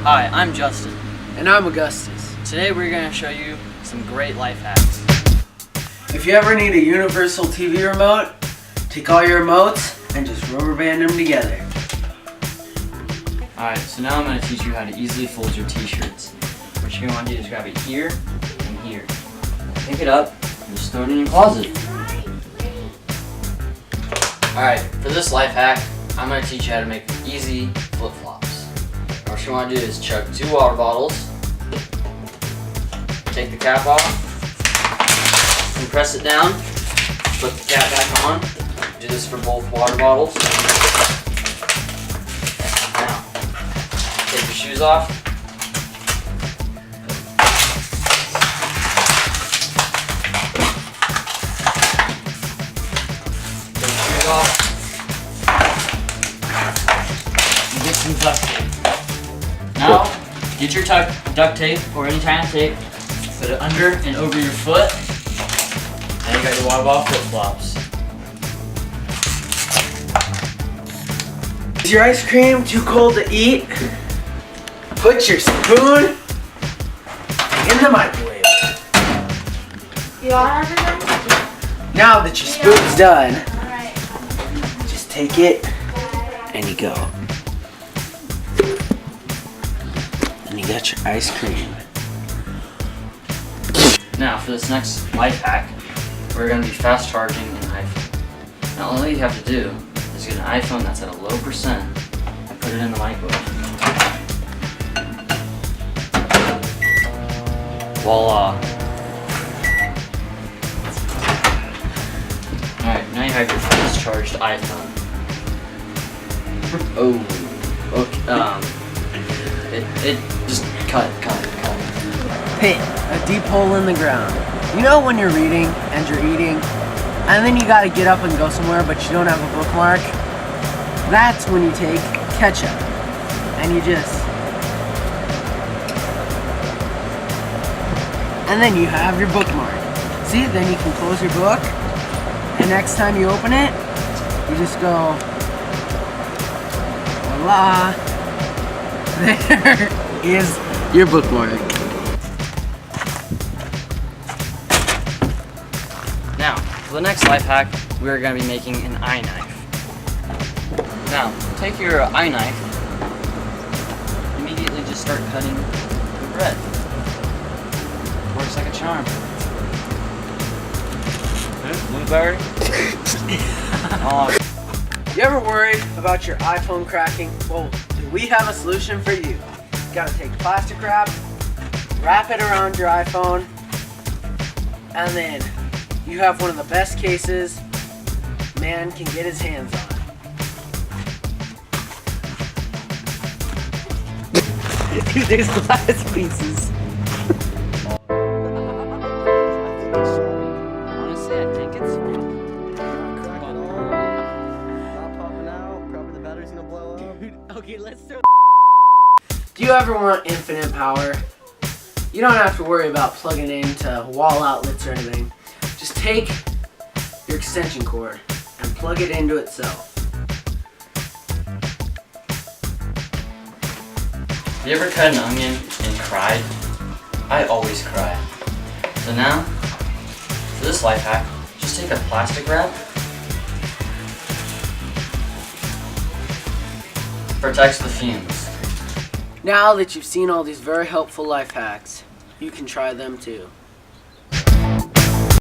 Hi, I'm Justin. And I'm Augustus. Today we're going to show you some great life hacks. If you ever need a universal TV remote, take all your remotes and just rubber band them together. Alright, so now I'm going to teach you how to easily fold your t-shirts. What you're going to want to do is grab it here and here. Pick it up and just throw it in your closet. Alright, for this life hack, I'm going to teach you how to make easy flip-flops. What you want to do is chug 2 water bottles, take the cap off, and press it down, put the cap back on. Do this for both water bottles. Now, take your shoes off. Take your shoes off. And get some duct tape. Now, get your duct tape or any kind of tape, put it under and over your foot, and you got your water bottle flip-flops. Is your ice cream too cold to eat? Put your spoon in the microwave. Now that your spoon's done, just take it and you go. And you got your ice cream. Now for this next life hack, we're going to be fast charging an iPhone. Now all you have to do is get an iPhone that's at a low percent and put it in the microwave. Voila! Alright, now you have your fast charged iPhone. Oh, okay, it just cut. Hit a deep hole in the ground. You know when you're reading and you're eating, and then you gotta get up and go somewhere, but you don't have a bookmark? That's when you take ketchup, and you just... And then you have your bookmark. See, then you can close your book, and next time you open it, you just go, voila, there is your bookmark. Now, for the next life hack, we're going to be making an eye knife. Now, take your eye knife, immediately just start cutting the bread. Works like a charm. Blueberry? Oh. You ever worried about your iPhone cracking? Well, we have a solution for you. You gotta take plastic wrap it around your iPhone, and then you have one of the best cases man can get his hands on. Dude, there's glass pieces. Honestly, I think it's... Okay, let's throw. Do you ever want infinite power? You don't have to worry about plugging into wall outlets or anything. Just take your extension cord and plug it into itself. Have you ever cut an onion and cried? I always cry. So now, for this life hack, just take a plastic wrap. Protects the fumes. Now that you've seen all these very helpful life hacks, you can try them too.